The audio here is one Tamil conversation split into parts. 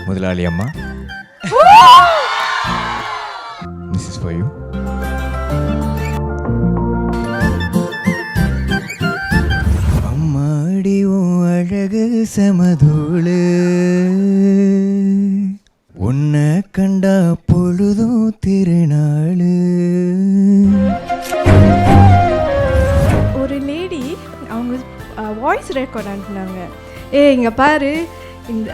முதலாளி அம்மா, this is for you. அம்மாடி உன் அழகு சமதூளு, உன்னை கண்டா பொழுதும் திருநாளு. ஒரு லேடி அவங்க வாய்ஸ் ரெக்கார்ட் அனுப்புனாங்க. இங்கே பாரு, இந்த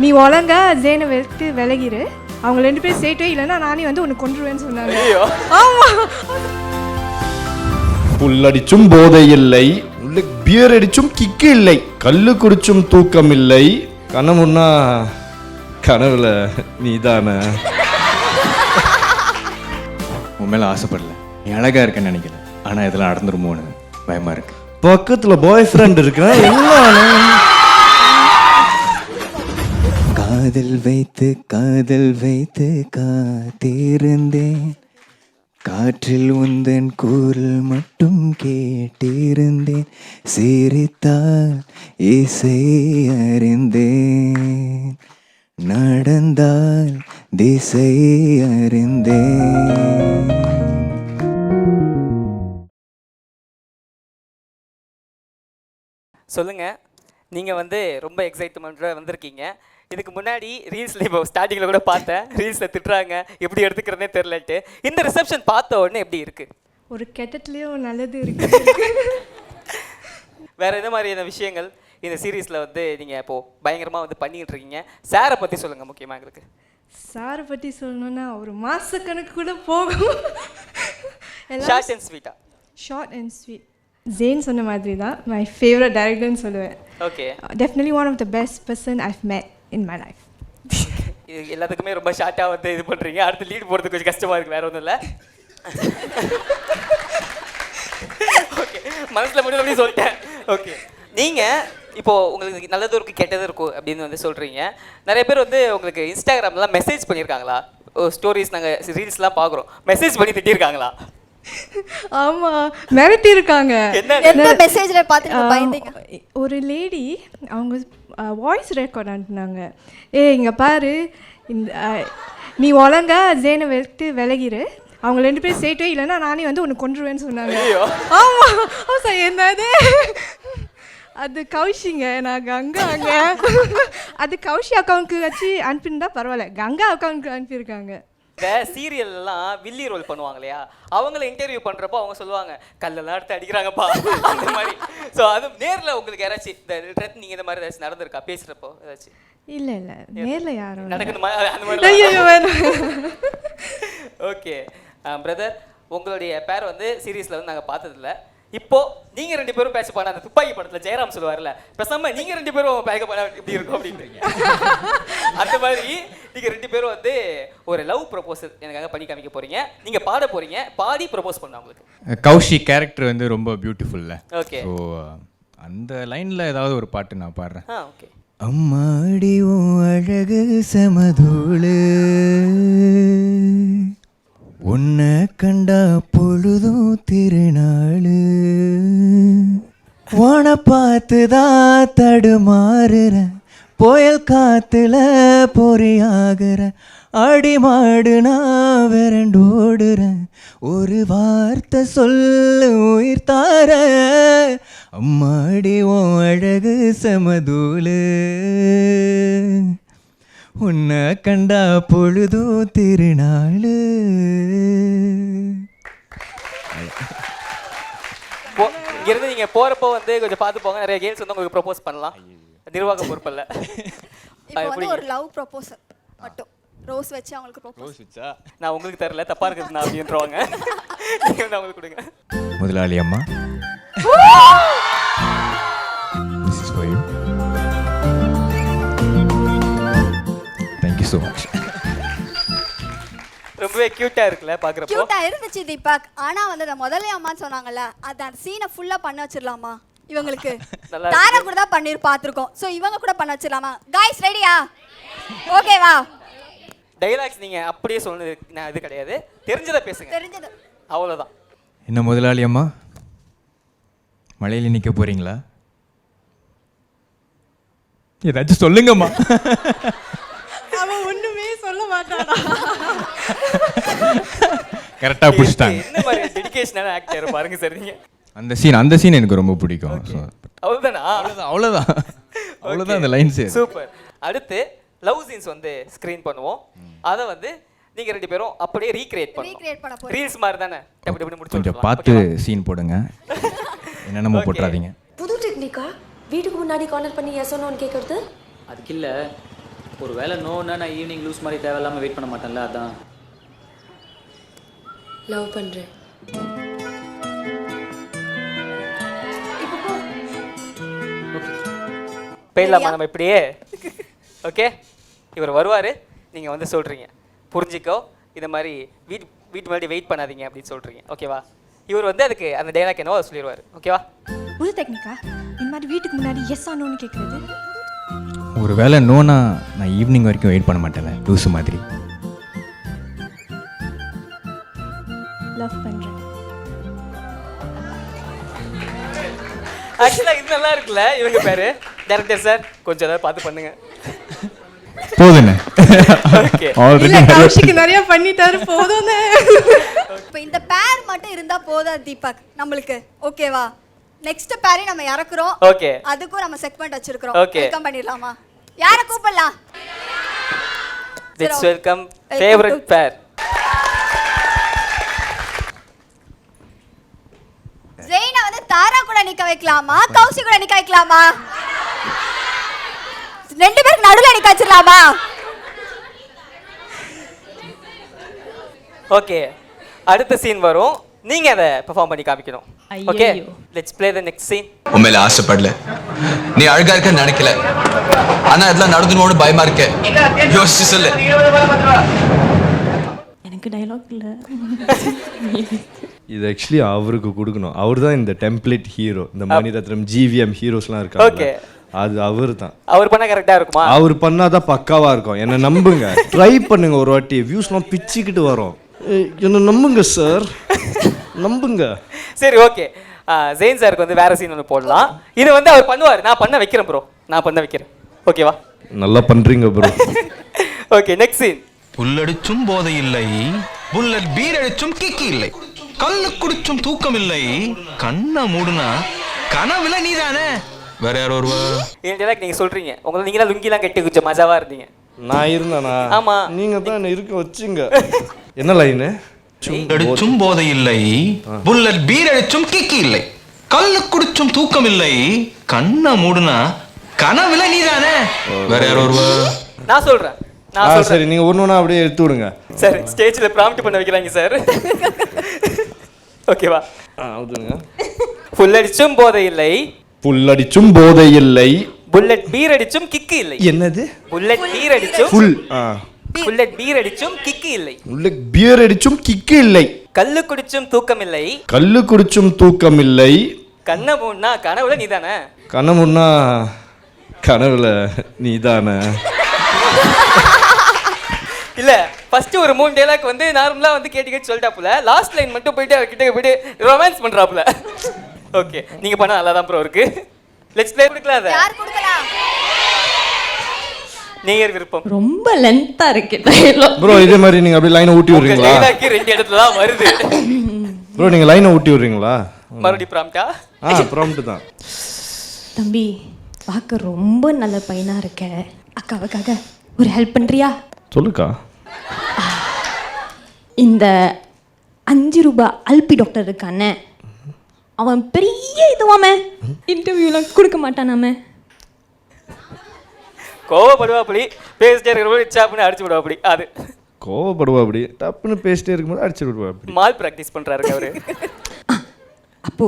நீ ஒழுங்கா ஜேனை வெளுத்து விலகிரு, அவங்க 2 பேரும் சேர்த்தே இல்லைன்னா நானே வந்து உன்னை கொன்றுவேன்னு சொன்னாங்க. ஆமாம், புல்லடிச்சும் போதை இல்லை, பியர் அடிச்சும் கிக்கு இல்லை, கல்லு குடிச்சும் தூக்கம் இல்லை, கனவுன்னா கனவுல நீதான. உன் மேலே ஆசைப்படல, நீ அழகா இருக்கேன்னு நினைக்கல, ஆனால் இதெல்லாம் நடந்துருமோன்னு பயமா இருக்கு. பக்கத்துல பாய் ஃப்ரெண்ட் இருக்கேன். காதல் வைத்து காத்திருந்தேன், காற்றில் உந்தன் குரல் மட்டும் கேட்டிருந்தேன், சிரித்தால் இசை அறிந்தேன், நடந்தால் திசை அறிந்தேன். சொல்லுங்கள், நீங்கள் வந்து ரொம்ப எக்ஸைட்மெண்ட்டில் வந்திருக்கீங்க. இதுக்கு முன்னாடி ரீல்ஸில் இப்போ ஸ்டார்டிங்கில் கூட பார்த்தேன், ரீல்ஸில் திட்டுறாங்க, எப்படி எடுத்துக்கிறதே தெரிலன்ட்டு. இந்த ரிசப்ஷன் பார்த்த உடனே எப்படி இருக்குது? ஒரு கெட்டத்துலேயும் நல்லது இருக்கு. வேறு எந்த மாதிரியான விஷயங்கள் இந்த சீரீஸில் வந்து நீங்கள் இப்போது பயங்கரமாக வந்து பண்ணிக்கிட்டு இருக்கீங்க? சாரை பற்றி சொல்லுங்கள். முக்கியமாக எங்களுக்கு சாரை பற்றி சொல்லணுன்னா ஒரு மாதக்கணக்கு கூட போகும். ஷார்ட் அண்ட் ஸ்வீட்டா? Short and sweet. ஜேன் சொன்ன மாதிரி தான் மை ஃபேவரட் டைரக்டர்னு சொல்லுவேன். Okay, definitely one of the best person I've met in my life. இது எல்லாத்துக்குமே ரொம்ப ஷார்ட்டாக வந்து இது பண்ணுறீங்க. அடுத்து லீட் போகிறதுக்கு கொஞ்சம் கஷ்டமாக இருக்குது, வேறு ஒன்றும் இல்லை. ஓகே, மனசில் மட்டும் அப்படி சொல்லிட்டேன். ஓகே, நீங்கள் இப்போது உங்களுக்கு நல்லதும் இருக்குது கெட்டதும் இருக்கும் அப்படின்னு வந்து சொல்கிறீங்க. நிறைய பேர் வந்து உங்களுக்கு இன்ஸ்டாகிராம்லாம் மெசேஜ் பண்ணியிருக்காங்களா? ஸ்டோரிஸ் நாங்கள் ரீல்ஸ்லாம் பார்க்குறோம், மெசேஜ் பண்ணி திட்டியிருக்காங்களா? ஆமாம், மிரட்டி இருக்காங்க. என்ன மெசேஜ்ல பார்த்து பயந்தீங்க? ஒரு லேடி அவங்க வாய்ஸ் ரெக்கார்ட் அனுப்புனாங்க. இங்கே பாரு, இந்த நீ ஒழுங்கா ஜேனை வெளுத்து விலகிரு, அவங்க 2 பேரும் சேர்த்தே இல்லைன்னா நானே வந்து உன்னை கொன்றுவேன்னு சொன்னாங்க. ஆமாம் சார், என்னது அது கௌஷிங்க, நான் கங்கா. அங்கே அது கௌஷி அக்கௌண்ட்க்கு வச்சு அனுப்பியிருந்தா பரவாயில்ல, கங்கா அக்கௌண்ட்க்கு அனுப்பியிருக்காங்க. இந்த சீரியல்லாம் வில்லி ரோல் பண்ணுவாங்க இல்லையா, அவங்கள இன்டர்வியூ பண்ணுறப்போ அவங்க சொல்லுவாங்க கல்லெல்லாம் எடுத்து அடிக்கிறாங்கப்பா அந்த மாதிரி. ஸோ அது நேரில் உங்களுக்கு யாராச்சும் இந்த நீங்கள் இந்த மாதிரி ஏதாச்சும் நடந்திருக்கா பேசுகிறப்போ ஏதாச்சும்? இல்லை நேரில் யாரும் நடக்குது அந்த மாதிரி. ஓகே பிரதர், உங்களுடைய பேர் வந்து சீரீஸில் வந்து நாங்கள் பார்த்ததில்ல. இப்போ நீங்க 2 பேரும் பேச போன அந்த துப்பாக்கி படத்துல ஜெயராம் சொல்லுவார்ல, பேசாம நீங்க 2 பேரும் பேச போனா இப்படி இருக்கும் அப்படின்றீங்க. அந்த மாதிரி நீங்க 2 பேரும் வந்து ஒரு லவ் ப்ரொபோசல் எனக்காக பண்ணி காமிக்க போறீங்க. நீங்க பாட போறீங்க, பாடி ப்ரொபோஸ் பண்ண உங்களுக்கு. கௌஷி கேரக்டர் வந்து ரொம்ப பியூட்டிஃபுல்ல. ஓகே, ஸோ அந்த லைன்ல ஏதாவது ஒரு பாட்டு நான் பாடுறேன். ஓகே. அம்மாடி உன் அழகு சமதூளு, உன்னை கண்டா பொழுதும் திருநாளு, வான பார்த்துதான் தடுமாறுற, புயல் காத்துல பொறியாகிற, அடி மாடு நான் விரண்டோடுறேன், ஒரு வார்த்தை சொல்லு உயிர் தார, அம்மாடி உன் அழகு சமதூளு, உன்னை கண்டா பொழுதோ திருநாளு. இங்கிருந்து நீங்க போறப்போ வந்து கொஞ்சம் பார்த்து போங்க, நிறைய கேர்ள்ஸ் வந்து உங்களுக்கு ப்ரொபோஸ் பண்ணலாம். நிர்வாக பொறுப்பல்ல. இப்போ வந்து ஒரு லவ் ப்ரொபோசல் மட்டும் ரோஸ் வச்சு அவங்களுக்கு ப்ரொபோஸ் வச்சா நான் உங்களுக்கு தரல, தப்பா இருக்குது நான் அப்படின்றவாங்க. நீங்க வந்து அவங்களுக்கு கொடுங்க. முதலாளி அம்மா, this is for you. Thank you so much. ரொம்பவே கியூட்டா இருக்குல்ல பாக்குறப்போ? கியூட்டா இருந்துச்சு தீபக். ஆனா வந்து அந்த முதல்ல அம்மான்னு சொன்னாங்கல்ல, அந்த சீனை ஃபுல்லா பண்ண வச்சிரலாமா இவங்களுக்கு? தாரா கூட தான் பண்ணி பாத்துறோம், சோ இவங்க கூட பண்ண வச்சிரலாமா? गाइस ரெடியா? ஓகேவா? டயலாக்ஸ் நீங்க அப்படியே சொன்னது நான் இது கிடையாது, தெரிஞ்சதை பேசுங்க. தெரிஞ்சது அவ்வளவுதான். என்ன முதலாளி அம்மா, மழையில நிக்க போறீங்களா? ஏதாச்சும் சொல்லுங்கம்மா. கரெக்டாக பிடிச்சிட்டாங்க. என்ன மாதிரி டெடிகேஷனான ஆக்டர் பாருங்க சார் நீங்க. அந்த சீன் எனக்கு ரொம்ப பிடிக்கும். ஸோ அவ்வளவுதானா? அவ்வளோதான் அந்த லைன்ஸு. சூப்பர். அடுத்து லவ் சீன்ஸ் வந்து ஸ்க்ரீன் பண்ணுவோம். அதை வந்து நீங்க 2 பேரும் அப்படியே ரீக்ரியேட் ரீக்ரியேட் பண்ண போறீங்க. ரீல்ஸ் மாதிரி தானே அப்படி இப்படி முடிச்சு கொஞ்சம் பார்த்து சீன் போடுங்க, என்னென்னமோ போட்டுறாதீங்க. புது டெக்னிக்கா வீட்டுக்கு முன்னாடி கார்னர் பண்ணி எஸ் நோன்னு கேட்கறது? அதுக்கு இல்லை, ஒரு வேளை நோன்னா நான் ஈவினிங் லூஸ் மாதிரி தேவையில்லாமல் வெயிட் பண்ண மாட்டேன்ல, அதான். லவ் பண்றேன். போயிடலாமா நம்ம இப்படியே? ஓகே, இவர் வருவார், நீங்கள் வந்து சொல்கிறீங்க புரிஞ்சிக்கோ, இந்த மாதிரி வீட்டு முன்னாடி வெயிட் பண்ணாதீங்க அப்படின்னு சொல்கிறீங்க. ஓகேவா? இவர் வந்து அதுக்கு அந்த டைலாக் என்னவோ சொல்லிடுவார். ஓகேவா? புது டெக்னிக்கா இந்த மாதிரி வீட்டுக்கு முன்னாடி எஸ் ஆனோன்னு கேட்குறது? ஒரு வேளை நோனா நான் ஈவினிங் வரைக்கும் வெயிட் பண்ண மாட்டேன்ல, லூஸு மாதிரி. லவ் பண்ணுறேன். ஆக்சுவலாக இது நல்லா இருக்குல்ல இவங்க பேர். டைரக்டர் சார் கொஞ்சம் ஏதாவது பார்த்து பண்ணுங்க. போதுண்ணே. ஓகே. இல்ல கௌஷிக்கு நிறைய பண்ணிட்டாரு, போதும்னே. இப்போ இந்த பேர் மட்டும் இருந்தா போதும் தீபக் நம்மளுக்கு. ஓகேவா? நெக்ஸ்ட் பேரே நம்ம இறக்குறோம். ஓகே. அதுக்கும் நம்ம செக்மெண்ட் வச்சிருக்கோம். Okay. வெல்கம் பண்ணிடலாமா? யாரை கூப்பிடலாம்? லெட்ஸ் வெல்கம் ஃபேவரட் பேர். ஜெயினை வந்து தாரா கூட நிக்க வைக்கலாமா, கௌசி கூட நிக்க வைக்கலாமா? 2 பேருக்கு நடுவுல நிக்க வச்சிரலாமா? ஓகே, அடுத்த சீன் வரும், நீங்க அதை பெர்ஃபார்ம் பண்ணி காமிக்கணும். Okay, let's play the next scene. உண்மையில ஆசைப்படல, நீ அழகா இருக்க நினைக்கல, ஆனா அதெல்லாம் நடந்துன்னு பயமா இருக்க, யோசிச்சு சொல்லு. எனக்கு டயலாக் இல்ல. இது ஆக்சுவலி அவருக்கு கொடுக்கணும். அவர் தான் இந்த டெம்ப்ளேட் ஹீரோ. இந்த மணிரத்னம் ஜிவிஎம் ஹீரோஸ்லாம் இருக்காங்க. ஓகே, அது அவர் தான். அவர் பண்ணா கரெக்டா இருக்குமா? அவர் பண்ணாதான் பக்காவா இருக்கும். என்ன நம்புங்க, ட்ரை பண்ணுங்க ஒரு வாட்டி. வியூஸ்லாம் பிச்சுக்கிட்டு வரும். என்ன நம்புங்க சார், நம்புங்க. சரி, ஓகே. ஜெயின் சாருக்கு வந்து வேற சீன் ஒன்று போடலாம். இது வந்து அவர் பண்ணுவார், நான் பண்ண வைக்கிறேன் ப்ரோ, நான் பண்ண வைக்கிறேன். ஓகேவா? நல்லா பண்றீங்க ப்ரோ. Okay, next scene. புல்லடிச்சும் போதை இல்லை, புல்லட் பீர் அடிச்சும் கிக்கி இல்லை, கல்லு குடிச்சும் தூக்கம் இல்லை, கண்ணை மூடுனா கனவுல நீதானே, வேற யாரோ ஒருவா. எனக்கு நீங்க சொல்றீங்க, உங்களை நீங்க தான் லுங்கிலாம் கட்டி கொஞ்சம் மஜாவா இருந்தீங்க. நான் இருந்தானா? ஆமா, நீங்க தான் என்ன இருக்க வச்சுங்க. என்ன லைனு? அடிச்சும் போதை இல்லை, புல்லட் பீர் அடிச்சும் கிக்கி இல்லை, கல்லு குடிச்சும் தூக்கம் இல்லை, கண்ணை மூடுனா கனவுல நீதானே, வேற யாரோ ஒருவா. நான் சொல்றேன். சரி, நீங்க ஒண்ணு அப்படியே எடுத்து விடுங்க சார். ஸ்டேஜ்ல ப்ராம்ப்ட் பண்ண வைக்கிறாங்க சார். ஓகேவா? அவுதுங்க. புல்லடிச்சும் போதை இல்லை, புல்லடிச்சும் போதை இல்லை, புல்லட் பீர் அடிச்சும் கிக்கு இல்லை. என்னது? புல்லட் பீர் அடிச்சும் புல்லட் பீர் அடிச்சும் கிக்கு இல்லை, புல்லட் பியர் அடிச்சும் கிக்கு இல்லை, கல்லு குடிச்சும் தூக்கம் இல்லை, கல்லு குடிச்சும் தூக்கம் இல்லை, கண்ணை மூடுனா கனவுல நீதானே, கனவுன்னா கனவுல நீதானே. இல்ல ஃபர்ஸ்ட் ஒரு 3 டைலாக் வந்து நார்மலா வந்து கேட்டு சொல்லிட்டாப்புல, லாஸ்ட் லைன் மட்டும் போயிட்டு அவர்கிட்ட போயிட்டு ரொமான்ஸ் பண்றாப்புல. ஓகே, நீங்க பண்ண நல்லா தான் ப்ரோ இருக்கு. Let's play. கொடுக்கலாம் அத யார் கொடுக்கலாம்? நீங்க விருப்பம். ரொம்ப லென்த்தா இருக்கு டயலாக். ப்ரோ இதே மாதிரி நீங்க அப்படியே லைனை ஊட்டி விடுறீங்களா? டைலாக் 2 இடத்துல தான் வருது. ப்ரோ நீங்க லைனை ஊட்டி விடுறீங்களா? மறுபடியும் ப்ராம்ப்டா? ப்ராம்ப்ட் தான். தம்பி பார்க்க ரொம்ப நல்ல பையனா இருக்க, அக்காவுக்காக ஒரு ஹெல்ப் பண்றியா? சொல்லுக்கா. இந்த 5 ரூபாய் அல்பி டாக்டர் இருக்கானே, அவன் பெரிய இதுவாம இன்டர்வியூலாம் கொடுக்க மாட்டானாம. கோவப்படுவாப்படி, பேசிட்டே இருக்கிறபோது இச்சாப்புன்னு அடிச்சு விடுவாப்படி. அது கோவப்படுவா அப்படி, டப்புன்னு பேசிட்டே இருக்கும்போது அடிச்சு விடுவா அப்படி. மால் ப்ராக்டிஸ் பண்றாரு அவரு. அப்போ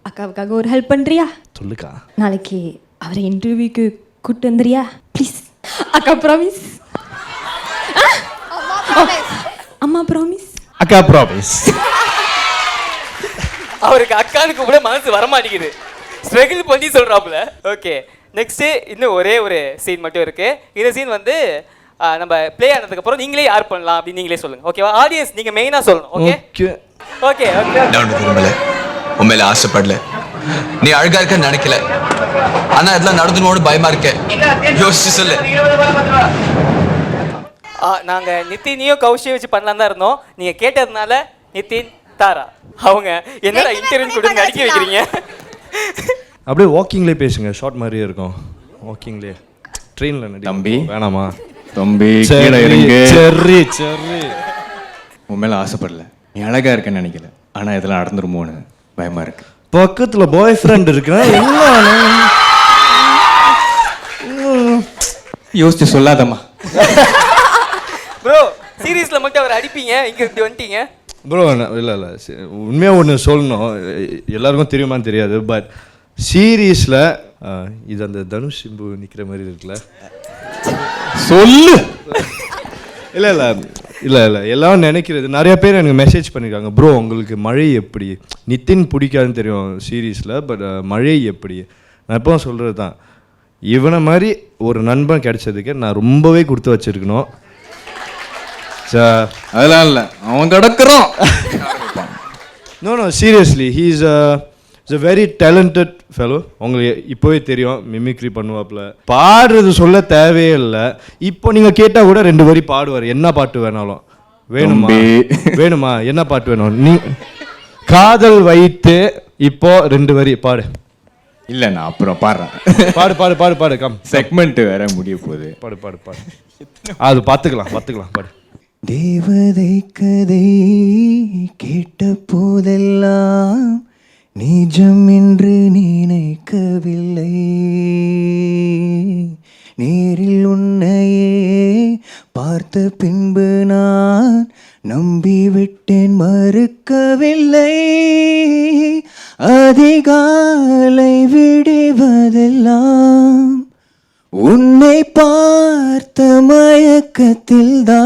அக்காவுக்காக ஒரு ஹெல்ப் பண்றியா? சொல்லுக்கா. நாளைக்கு அவரை இன்டர்வியூக்கு கூட்டு வந்துறியா ப்ளீஸ்? அக்கா ப்ராமிஸ். அம்மா ப்ராமிஸ். அக்கா ப்ராமிஸ். அவருக்கு அக்கானுக்கு கூட மனசு வர மாட்டேங்குது, ஸ்ட்ரகிள் பண்ணி சொல்றாப்புல. ஓகே, நெக்ஸ்ட் இன்னும் ஒரே ஒரு சீன் மட்டும் இருக்கு. இந்த சீன் வந்து நம்ம ப்ளே ஆனதுக்கு அப்புறம் நீங்களே யார் பண்ணலாம் அப்படின்னு நீங்களே சொல்லுங்க. ஓகேவா? ஆடியன்ஸ் நீங்க மெயினா சொல்லணும். Okay okay okay. நான் விரும்பல, உண்மையில ஆசைப்படல, நீ அழகா இருக்க நினைக்கல, ஆனா அதெல்லாம் நடந்துன்னு பயமா இருக்க, யோசிச்சு சொல்லு. நாங்கள் நித்தினியும் கௌஷியை வச்சு பண்ணலாம் தான் இருந்தோம். நீங்கள் கேட்டதுனால நிதின், தாரா. அவங்க என்னடா ரெண்டு இன்டர்வியூ பேரும் கொடுத்து நடிக்க வைக்கிறீங்க? அப்படியே வாக்கிங்லேயே பேசுங்க, ஷார்ட் மாதிரியே இருக்கும். வாக்கிங்லேயே ட்ரெயினில் நடி. தம்பி. வேணாமா? தம்பி கீழே இறங்கு. சரி சரி. உன் மேலே ஆசைப்படல, நீ அழகாக இருக்கேன்னு நினைக்கல, ஆனால் இதெல்லாம் நடந்துருமோன்னு பயமாக இருக்கு. பக்கத்தில் பாய் ஃப்ரெண்ட் இருக்கிறேன், என்ன யோசிச்சு சொல்லாதம்மா. ப்ரோ சீரியஸ்ல மட்டும் அவர் அடிப்பீங்க, இங்க இப்படி வந்துட்டீங்க. ப்ரோ இல்லை உண்மையாக ஒன்று சொல்லணும், எல்லாருக்கும் தெரியுமான்னு தெரியாது, பட் சீரியஸில் இது அந்த தனுஷ் சிம்பு நிற்கிற மாதிரி இருக்குல்ல, சொல்லு. இல்லை இல்லை இல்லை இல்லை எல்லாம் நினைக்கிறது. நிறைய பேர் எனக்கு மெசேஜ் பண்ணியிருக்காங்க, ப்ரோ உங்களுக்கு மழை எப்படி, நிதின் பிடிக்காதுன்னு தெரியும் சீரியஸில், பட் மழை எப்படி. நான் எப்போ சொல்கிறது தான், இவனை மாதிரி ஒரு நண்பன் கிடைச்சதுக்கு நான் ரொம்பவே கொடுத்து வச்சிருக்கணும். அதெல்லாம் இல்லை, அவன் கிடக்குறான். No seriously he is a very talented fellow. உங்களுக்கு இப்போவே தெரியும், மிமிக்ரி பண்ணுவாப்புல, பாடுறது சொல்ல தேவையே இல்லை. இப்போ நீங்கள் கேட்டால் கூட 2 வரி பாடுவார், என்ன பாட்டு வேணாலும். வேணுமா வேணுமா என்ன பாட்டு வேணும், நீ காதல் வைத்து இப்போ 2 வரி பாடு. இல்லை நான் அப்புறம் பாடுறேன். பாடு பாடு பாடு பாடு கம். செக்மெண்ட் வேற முடிய போகுது. பாடு பாடு பாடு, அது பார்த்துக்கலாம் பாடு. தேவதை கதை கேட்ட போதெல்லாம் நிஜம் என்று நினைக்கவில்லை, நேரில் உன்னையே பார்த்த பின்பு நான் நம்பிவிட்டேன், மறுக்கவில்லை. அதிகாலை விடுவதெல்லாம் உன்னை பார்த்த மயக்கத்தில்தான்,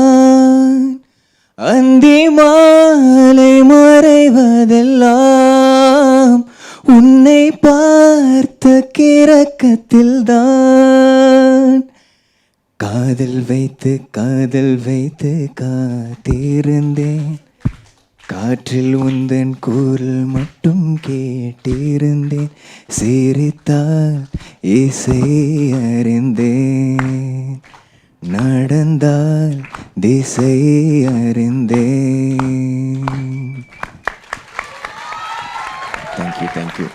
அந்தி மாலை மறைவதெல்லாம் உன்னை பார்த்த கிறக்கத்தில்தான். காதல் வைத்து காத்திருந்தேன், காற்றில் உந்தன் குரல் மட்டும் கேட்டிருந்தேன், சிரித்தால் இசை அறிந்தேன், நடந்தால் திசை அறிந்தேன். தேங்க்யூ.